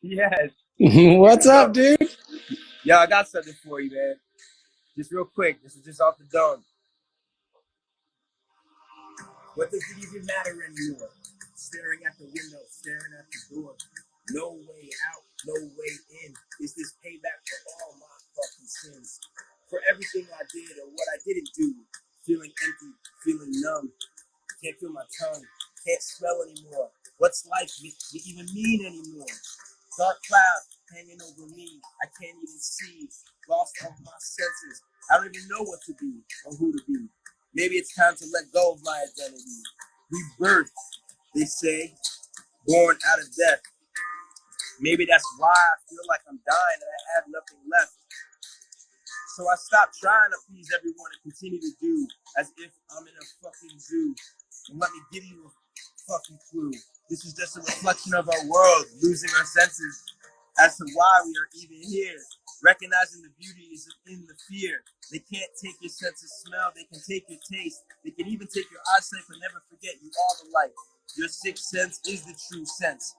Yes. What's up, dude? Yo, I got something for you, man. Just real quick. This is just off the dome. What does it even matter anymore? Staring at the window, staring at the door. No way out, no way in. Is this payback for all my fucking sins? For everything I did or what I didn't do. Feeling empty, feeling numb. Can't feel my tongue. Can't smell anymore. What's life even mean anymore? Dark cloud hanging over me. I can't even see. Lost all my senses. I don't even know what to be or who to be. Maybe it's time to let go of my identity. Rebirth, they say, born out of death. Maybe that's why I feel like I'm dying and I have nothing left. So I stopped trying to please everyone and continue to do as if I'm in a fucking zoo. And let me give you a fucking clue. This is just a reflection of our world, losing our senses as to why we are even here. Recognizing the beauty is in the fear. They can't take your sense of smell. They can take your taste. They can even take your eyesight, but never forget you are the light. Your sixth sense is the true sense.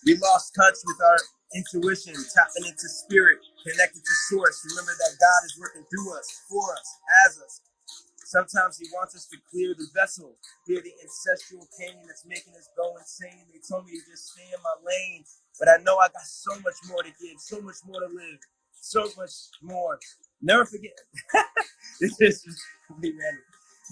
We lost touch with our intuition, tapping into spirit, connected to source. Remember that God is working through us, for us, as us. Sometimes he wants us to clear the vessel, clear the ancestral pain that's making us go insane. They told me to just stay in my lane, but I know I got so much more to give, so much more to live, so much more. Never forget. This is just me, man.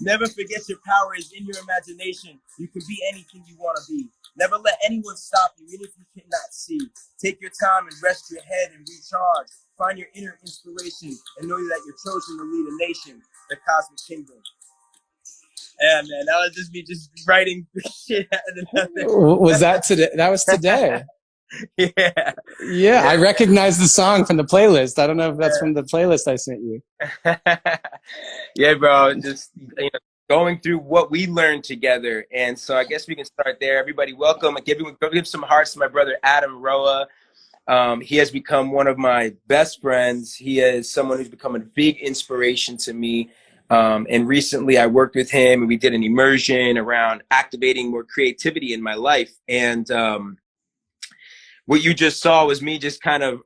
Never forget your power is in your imagination. You can be anything you want to be. Never let anyone stop you, even if you cannot see. Take your time and rest your head and recharge. Find your inner inspiration and know that you're chosen to lead a nation, the cosmic kingdom. Yeah, man, that was just me just writing shit out of nothing. Was that today? That was today. Yeah, I recognize the song from the playlist. I don't know if that's from the playlist I sent you. Yeah, bro, just going through what we learned together. And so I guess we can start there. Everybody, welcome. Give some hearts to my brother, Adam Roa. He has become one of my best friends. He is someone who's become a big inspiration to me. And recently I worked with him and we did an immersion around activating more creativity in my life. And what you just saw was me just kind of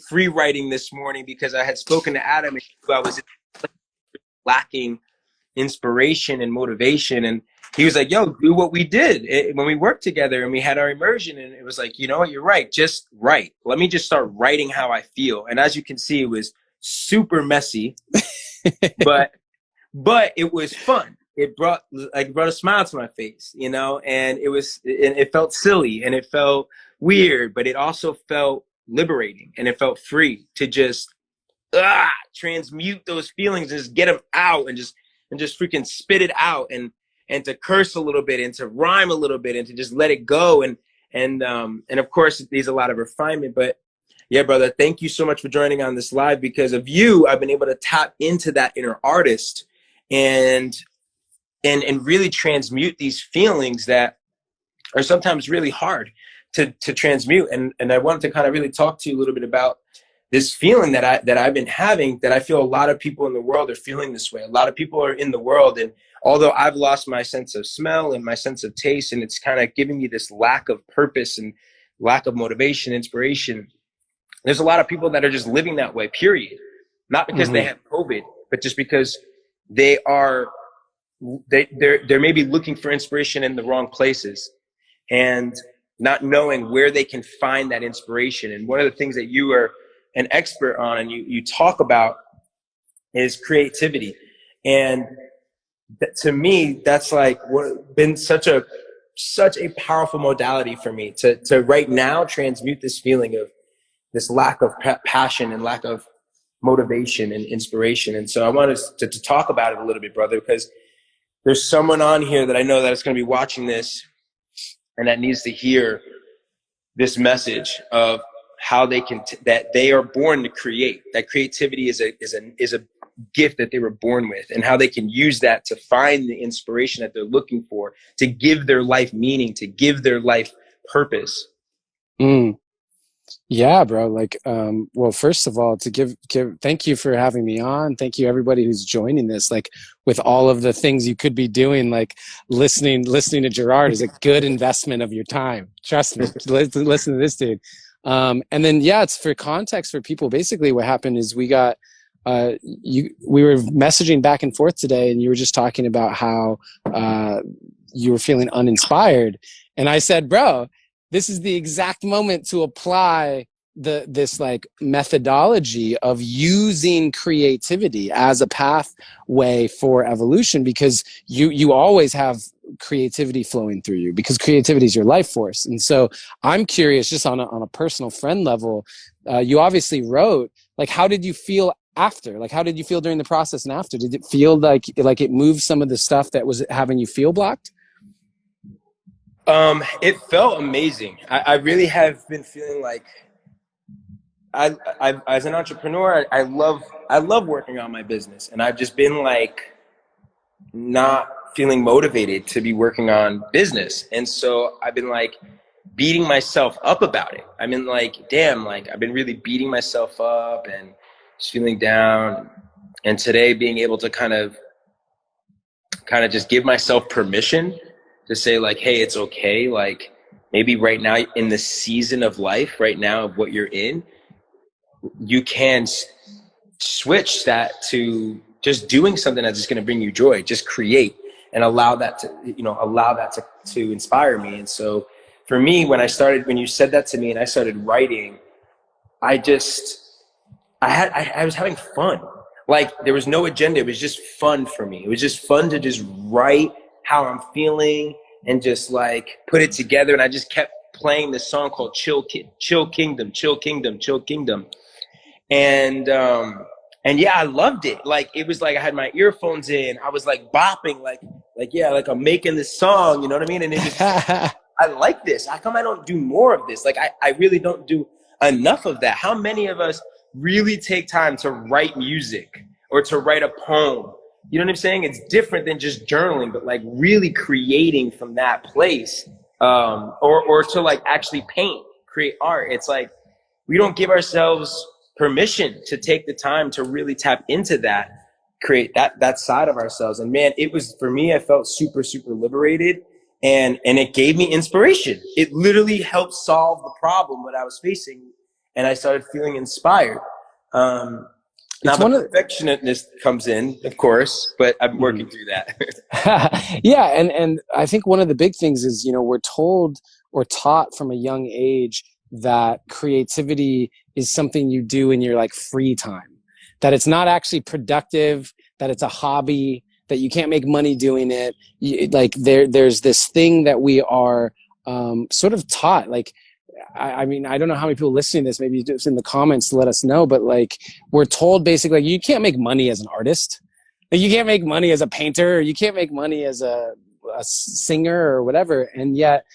free writing this morning because I had spoken to Adam and I was lacking inspiration and motivation. And he was like, yo, do what we did when we worked together and we had our immersion. And it was like, you know what, you're right. Just write. Let me just start writing how I feel. And as you can see, it was super messy, but it was fun. It brought a smile to my face, and it felt silly and it felt weird, but it also felt liberating and it felt free to just transmute those feelings and just get them out and just freaking spit it out and to curse a little bit and to rhyme a little bit and to just let it go. And of course it needs a lot of refinement, but yeah, brother, thank you so much for joining on this live. Because of you, I've been able to tap into that inner artist and really transmute these feelings that are sometimes really hard to transmute. And I wanted to kind of really talk to you a little bit about this feeling that I've been having, that I feel a lot of people in the world are feeling this way. A lot of people are in the world, and although I've lost my sense of smell and my sense of taste, and it's kind of giving me this lack of purpose and lack of motivation, inspiration, there's a lot of people that are just living that way, period. Not because they have COVID, but just because they're maybe looking for inspiration in the wrong places and not knowing where they can find that inspiration. And one of the things that you are an expert on and you talk about is creativity. And to me, that's like been such a powerful modality for me to right now transmute this feeling of this lack of passion and lack of motivation and inspiration. And so I wanted to talk about it a little bit, brother, because there's someone on here that I know that is going to be watching this and that needs to hear this message of how they can that they are born to create. That creativity is a gift that they were born with, and how they can use that to find the inspiration that they're looking for, to give their life meaning, to give their life purpose. Yeah, bro. Like, well, first of all, to thank you for having me on. Thank you, everybody who's joining this. Like, with all of the things you could be doing, like listening to Gerard is a good investment of your time. Trust me. Listen to this dude. And then, yeah, it's for context for people. Basically, what happened is we were messaging back and forth today, and you were just talking about how you were feeling uninspired, and I said, bro, this is the exact moment to apply this like methodology of using creativity as a pathway for evolution, because you always have creativity flowing through you, because creativity is your life force. And so I'm curious, just on a personal friend level, you obviously wrote, like, how did you feel after? Like, how did you feel during the process and after? Did it feel like it moved some of the stuff that was having you feel blocked? It felt amazing. I really have been feeling like I as an entrepreneur, I love working on my business, and I've just been like not feeling motivated to be working on business. And so I've been like beating myself up about it. I mean, like, damn, like I've been really beating myself up and just feeling down. And today being able to kind of just give myself permission to say, like, hey, it's okay. Like, maybe right now in the season of life right now of what you're in, you can switch that to just doing something that's just going to bring you joy. Just create and allow that to inspire me. And so for me, when you said that to me and I started writing, I was having fun. Like, there was no agenda. It was just fun for me. It was just fun to just write how I'm feeling and just like put it together. And I just kept playing this song called Chill Kingdom. And yeah, I loved it. Like, it was like I had my earphones in. I was like bopping, like yeah, like I'm making this song, you know what I mean? And it was, I like this. How come I don't do more of this? Like, I really don't do enough of that. How many of us really take time to write music or to write a poem? You know what I'm saying? It's different than just journaling, but like really creating from that place, or to like actually create art. It's like we don't give ourselves permission to take the time to really tap into that, create that side of ourselves. And man, it was, for me, I felt super, super liberated, and it gave me inspiration. It literally helped solve the problem that I was facing, and I started feeling inspired. Now the perfectionistness comes in, of course, but I'm working through that. Yeah, and I think one of the big things is, we're told or taught from a young age that creativity is something you do in your like free time, that it's not actually productive, that it's a hobby, that you can't make money doing it. There's this thing that we are sort of taught. Like, I mean, I don't know how many people listening to this, maybe just in the comments to let us know, but like, we're told basically, you can't make money as an artist. Like, you can't make money as a painter, or you can't make money as a singer or whatever. And yet,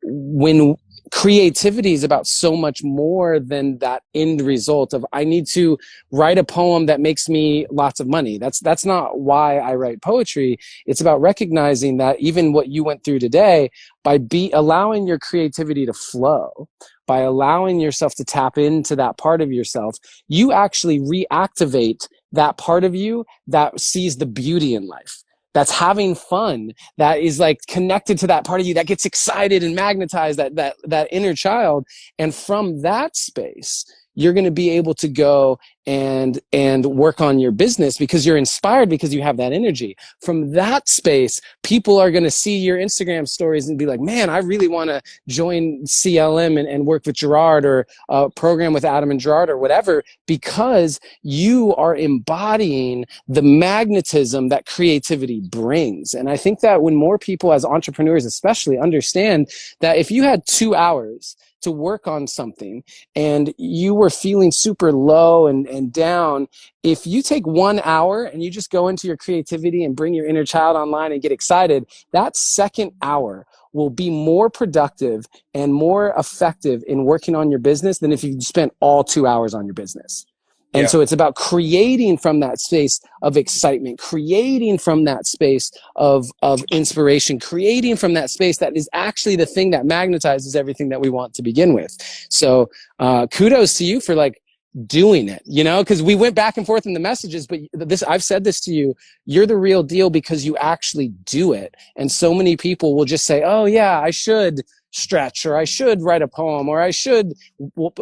when creativity is about so much more than that end result of, I need to write a poem that makes me lots of money. That's not why I write poetry. It's about recognizing that even what you went through today, by allowing your creativity to flow, by allowing yourself to tap into that part of yourself, you actually reactivate that part of you that sees the beauty in life, that's having fun, that is like connected to that part of you that gets excited and magnetized, that inner child. And from that space, you're going to be able to go and work on your business because you're inspired, because you have that energy. From that space, people are going to see your Instagram stories and be like, man, I really want to join CLM and work with Gerard, or program with Adam and Gerard or whatever, because you are embodying the magnetism that creativity brings. And I think that when more people, as entrepreneurs especially, understand that if you had 2 hours to work on something and you were feeling super low and down, if you take 1 hour and you just go into your creativity and bring your inner child online and get excited, that second hour will be more productive and more effective in working on your business than if you spent all 2 hours on your business. And so it's about creating from that space of excitement, creating from that space of inspiration, creating from that space that is actually the thing that magnetizes everything that we want to begin with. So kudos to you for like doing it, you know, because we went back and forth in the messages, but this, I've said this to you, you're the real deal because you actually do it. And so many people will just say, oh yeah, I should stretch, or I should write a poem, or I should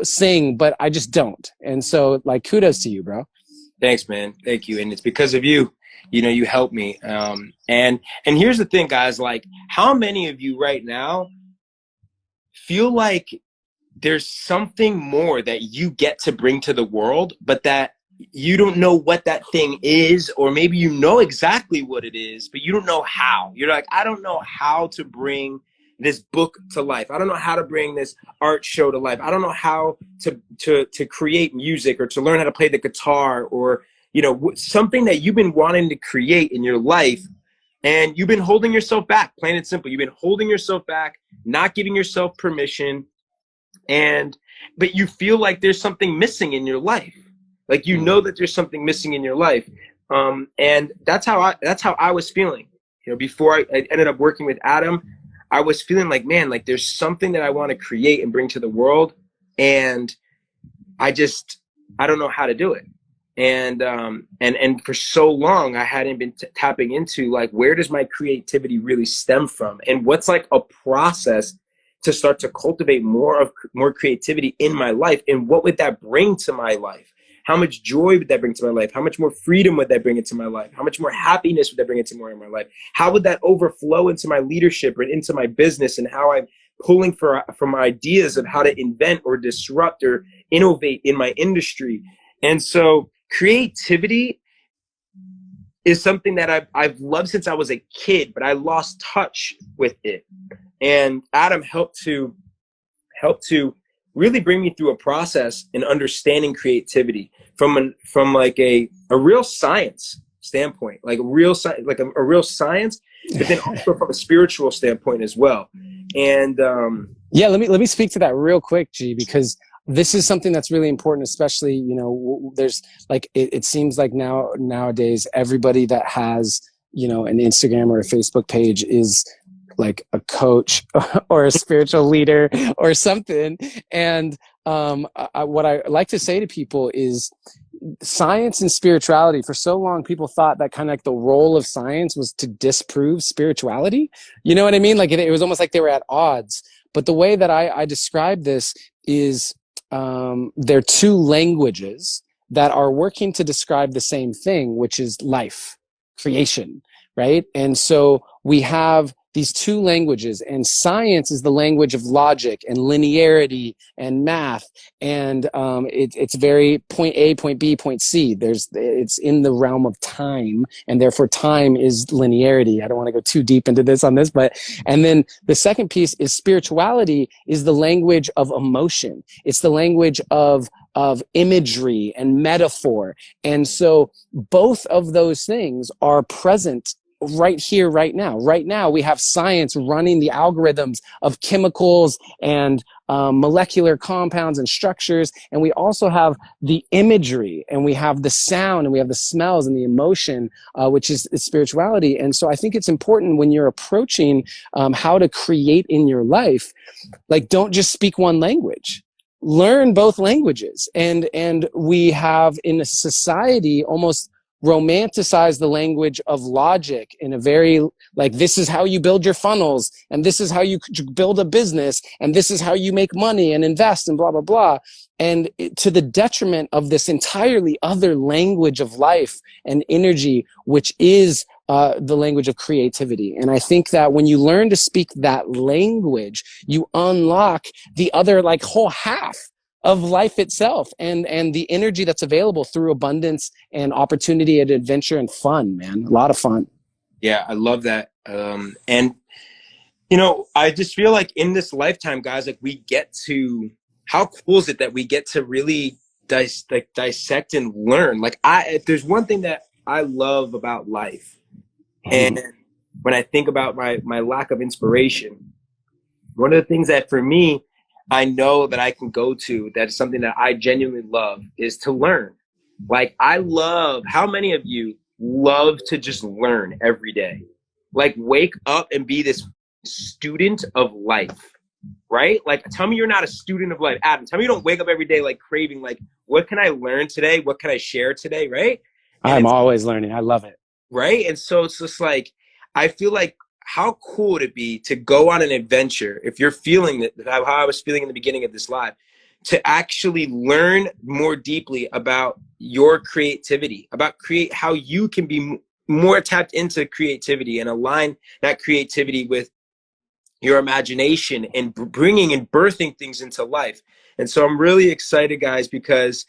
sing, but I just don't. And so like, kudos to you, bro. Thanks, man. Thank you. And it's because of you, you know, you helped me. And here's the thing, guys, like how many of you right now feel like there's something more that you get to bring to the world, but that you don't know what that thing is, or maybe you know exactly what it is, but you don't know how. You're like, I don't know how to bring this book to life. I don't know how to bring this art show to life. I don't know how to create music, or to learn how to play the guitar, or, you know, something that you've been wanting to create in your life. And you've been holding yourself back, plain and simple. You've been holding yourself back, not giving yourself permission. But you feel like there's something missing in your life. Like, you know that there's something missing in your life. And that's how I was feeling, you know, before I ended up working with Adam. I was feeling like, man, like there's something that I want to create and bring to the world. And I don't know how to do it. And for so long, I hadn't been tapping into like, where does my creativity really stem from? And what's like a process to start to cultivate more creativity in my life? And what would that bring to my life? How much joy would that bring to my life? How much more freedom would that bring into my life? How much more happiness would that bring into more in my life? How would that overflow into my leadership and into my business, and how I'm pulling from ideas of how to invent or disrupt or innovate in my industry? And so creativity is something that I've loved since I was a kid, but I lost touch with it. And Adam helped to really bring me through a process in understanding creativity from like a real science standpoint, like a real science, but then also from a spiritual standpoint as well. And yeah, let me speak to that real quick, G, because this is something that's really important, especially, you know, there's like, it seems like nowadays everybody that has, you know, an Instagram or a Facebook page is like a coach or a spiritual leader or something. And what I like to say to people is science and spirituality, for so long, people thought that kind of like the role of science was to disprove spirituality. You know what I mean? Like it was almost like they were at odds. But the way that I describe this is they're two languages that are working to describe the same thing, which is life, creation, right? And so we have these two languages, and science is the language of logic and linearity and math, and it's very point A, point B, point C. It's in the realm of time, and therefore time is linearity. I don't want to go too deep into this on this, but and then the second piece is spirituality is the language of emotion. It's the language of imagery and metaphor, and so both of those things are present right here, right now. Right now, we have science running the algorithms of chemicals and molecular compounds and structures. And we also have the imagery, and we have the sound, and we have the smells and the emotion, which is spirituality. And so I think it's important when you're approaching how to create in your life, like, don't just speak one language. Learn both languages. And we have in a society almost romanticize the language of logic in a very, like, this is how you build your funnels, and this is how you build a business, and this is how you make money and invest, and blah, blah, blah. And to the detriment of this entirely other language of life and energy, which is the language of creativity. And I think that when you learn to speak that language, you unlock the other, like, whole half of life itself, and the energy that's available through abundance and opportunity and adventure and fun, man. A lot of fun. Yeah, I love that. And, you know, I just feel like in this lifetime, guys, like, we get to, how cool is it that we get to really dissect and learn? Like, if there's one thing that I love about life, and when I think about my lack of inspiration, one of the things that for me, I know that I can go to, that's something that I genuinely love, is to learn. Like, I love, how many of you love to just learn every day? Like, wake up and be this student of life, right? Like, tell me you're not a student of life. Adam, tell me you don't wake up every day like craving, like, what can I learn today? What can I share today, right? And I'm it's always learning. I love it. right. And so it's just like, I feel like, how cool would it be to go on an adventure, if you're feeling that, how I was feeling in the beginning of this live, to actually learn more deeply about your creativity, about how you can be more tapped into creativity and align that creativity with your imagination and bringing and birthing things into life. And so I'm really excited, guys, because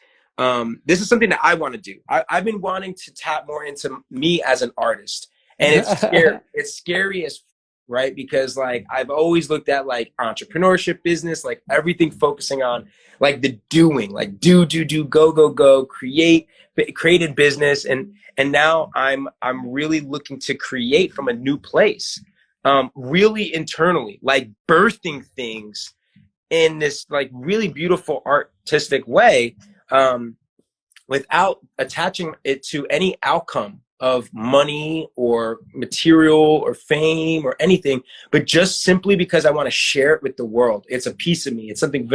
this is something that I want to do. I've been wanting to tap more into me as an artist, and it's scary. It's scary as right, because like I've always looked at like entrepreneurship, business, like everything focusing on like the doing, like do, go, created business, and now I'm really looking to create from a new place. Really internally, like birthing things in this like really beautiful artistic way, without attaching it to any outcome of money or material or fame or anything, but just simply because I want to share it with the world. It's a piece of me. It's something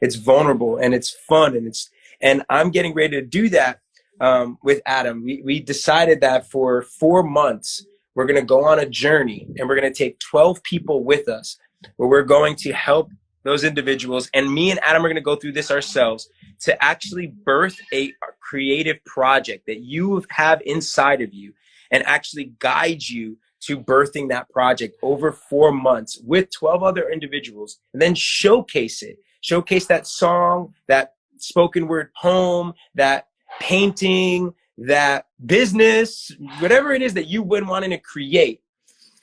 it's vulnerable and it's fun, and I'm getting ready to do that with Adam. We decided that for 4 months, we're going to go on a journey, and we're going to take 12 people with us, where we're going to help those individuals. And me and Adam are going to go through this ourselves to actually birth a creative project that you have inside of you, and actually guide you to birthing that project over 4 months with 12 other individuals, and then showcase that song, that spoken word poem, that painting, that business, whatever it is that you've been wanting to create.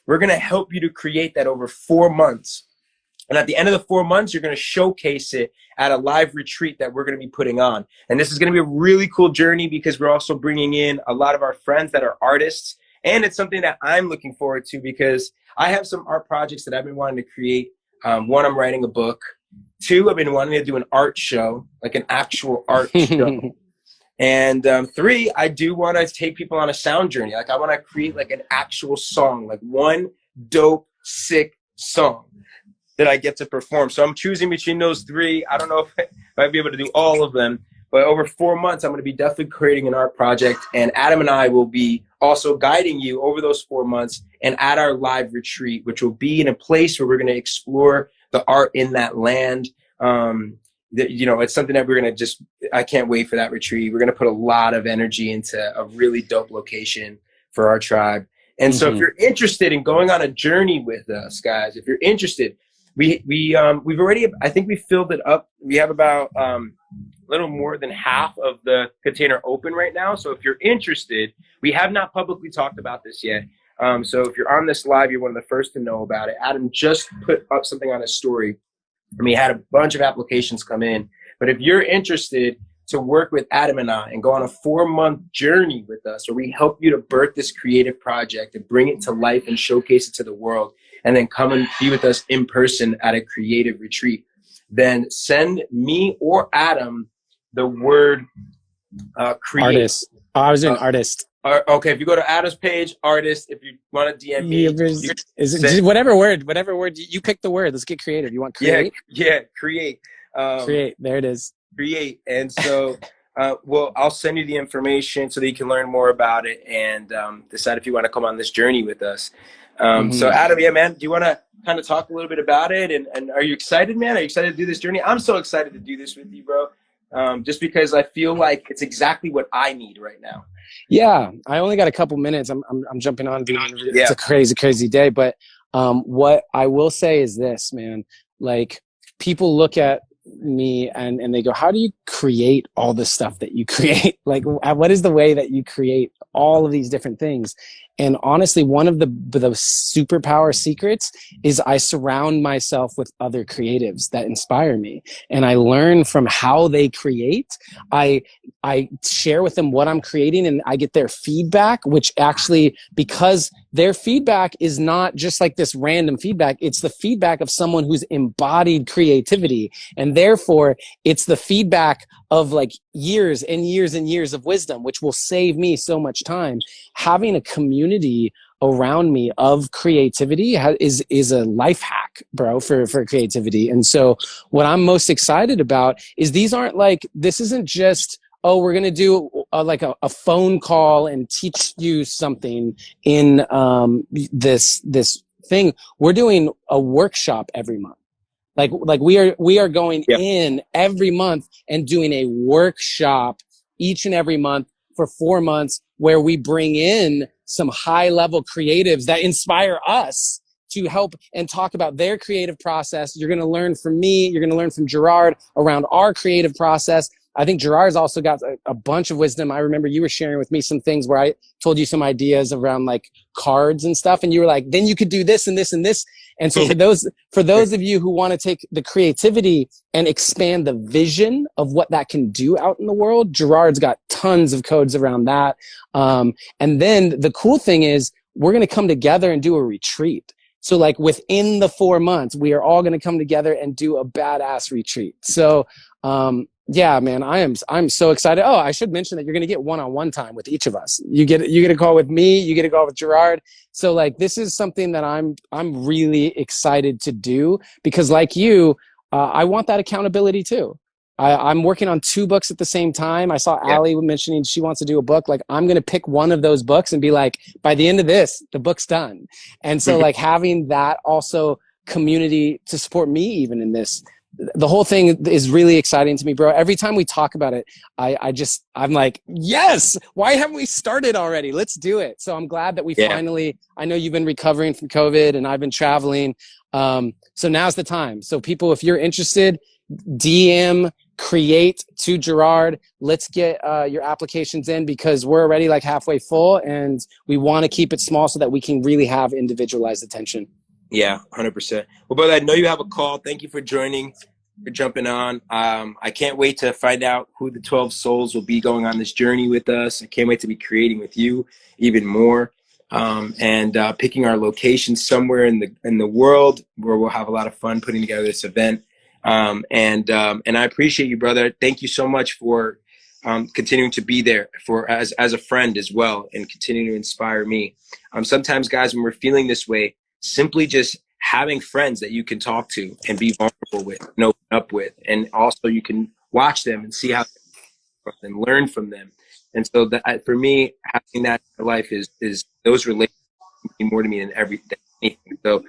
We're going to help you to create that over 4 months. And at the end of the 4 months, you're going to showcase it at a live retreat that we're going to be putting on. And this is going to be a really cool journey, because we're also bringing in a lot of our friends that are artists. And it's something that I'm looking forward to, because I have some art projects that I've been wanting to create. One, I'm writing a book. 2, I've been wanting to do an art show, like an actual art show. And 3, I do want to take people on a sound journey. Like, I want to create like an actual song, like one dope, sick song that I get to perform. So I'm choosing between those 3. I don't know if I'd be able to do all of them, but over 4 months, I'm going to be definitely creating an art project. And Adam and I will be also guiding you over those 4 months, and at our live retreat, which will be in a place where we're going to explore the art in that land. It's something that we're going to I can't wait for that retreat. We're going to put a lot of energy into a really dope location for our tribe. And so if you're interested in going on a journey with us, guys, if you're interested, we've already, I think we filled it up. We have about a little more than half of the container open right now. So if you're interested, we have not publicly talked about this yet. So if you're on this live, you're one of the first to know about it. Adam just put up something on his story, and we had a bunch of applications come in. But if you're interested to work with Adam and I and go on a 4-month journey with us, where we help you to birth this creative project and bring it to life and showcase it to the world, and then come and be with us in person at a creative retreat, then send me or Adam the word create. Artist. Oh, I was doing artist. Okay, if you go to Adam's page, artist. If you want to DM me, whatever word you pick the word. Let's get creative. You want create? Yeah, create. Create. There it is. Create. And so, I'll send you the information so that you can learn more about it and decide if you want to come on this journey with us. So Adam, yeah, man, do you want to kind of talk a little bit about it? And are you excited, man? Are you excited to do this journey? I'm so excited to do this with you, bro. Just because I feel like it's exactly what I need right now. Yeah, I only got a couple minutes. I'm jumping on. It's a crazy day. But what I will say is this, man. Like, people look at me and they go, how do you create all the stuff that you create? Like, what is the way that you create all of these different things? And honestly, one of the superpower secrets is I surround myself with other creatives that inspire me, and I learn from how they create. I share with them what I'm creating, and I get their feedback, which actually, because their feedback is not just like this random feedback. It's the feedback of someone who's embodied creativity. And therefore it's the feedback of like years and years and years of wisdom, which will save me so much time. Having a community around me of creativity is a life hack, bro, for creativity. And so what I'm most excited about is this isn't just, oh, we're going to do a phone call and teach you something in this thing. We're doing a workshop every month. Like we are going in every month and doing a workshop each and every month for 4 months, where we bring in some high level creatives that inspire us to help and talk about their creative process. You're going to learn from me. You're going to learn from Gerard around our creative process. I think Gerard's also got a bunch of wisdom. I remember you were sharing with me some things where I told you some ideas around like cards and stuff. And you were like, then you could do this and this and this. And so for those of you who want to take the creativity and expand the vision of what that can do out in the world, Gerard's got tons of codes around that. And then the cool thing is we're going to come together and do a retreat. So like within the 4 months, we are all going to come together and do a badass retreat. So, yeah, man, I'm so excited. Oh, I should mention that you're going to get one-on-one time with each of us. You get a call with me, you get a call with Gerard. So like, this is something that I'm really excited to do, because like you, I want that accountability too. I'm working on 2 books at the same time. I saw Allie mentioning she wants to do a book. Like, I'm going to pick one of those books and be like, by the end of this, the book's done. And so like having that also community to support me even in this, the whole thing is really exciting to me, bro. Every time we talk about it, I'm like, yes, why haven't we started already? Let's do it. So I'm glad that we finally, I know you've been recovering from COVID and I've been traveling. So now's the time. So people, if you're interested, DM create to Gerard. Let's get your applications in, because we're already like halfway full and we want to keep it small so that we can really have individualized attention. Yeah, 100%. Well, brother, I know you have a call. Thank you for joining, for jumping on. I can't wait to find out who the 12 souls will be going on this journey with us. I can't wait to be creating with you even more, and picking our location somewhere in the world where we'll have a lot of fun putting together this event. And I appreciate you, brother. Thank you so much for continuing to be there as a friend as well, and continuing to inspire me. Sometimes, guys, when we're feeling this way, simply just having friends that you can talk to and be vulnerable with and open up with, and also you can watch them and see how and learn from them. And so that, for me, having that in my life is those relationships mean more to me than anything. So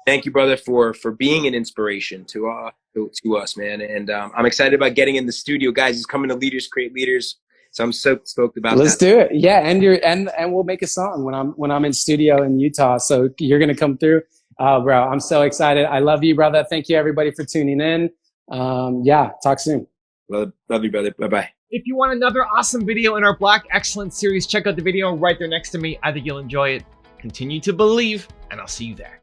thank you, brother, for being an inspiration to us, man. And I'm excited about getting in the studio, guys. He's coming to Leaders Create Leaders. So I'm so stoked about that. Let's do it. Yeah. And we'll make a song when I'm in studio in Utah. So you're going to come through. Bro, I'm so excited. I love you, brother. Thank you, everybody, for tuning in. Yeah. Talk soon. Love you, brother. Bye-bye. If you want another awesome video in our Black Excellence series, check out the video right there next to me. I think you'll enjoy it. Continue to believe, and I'll see you there.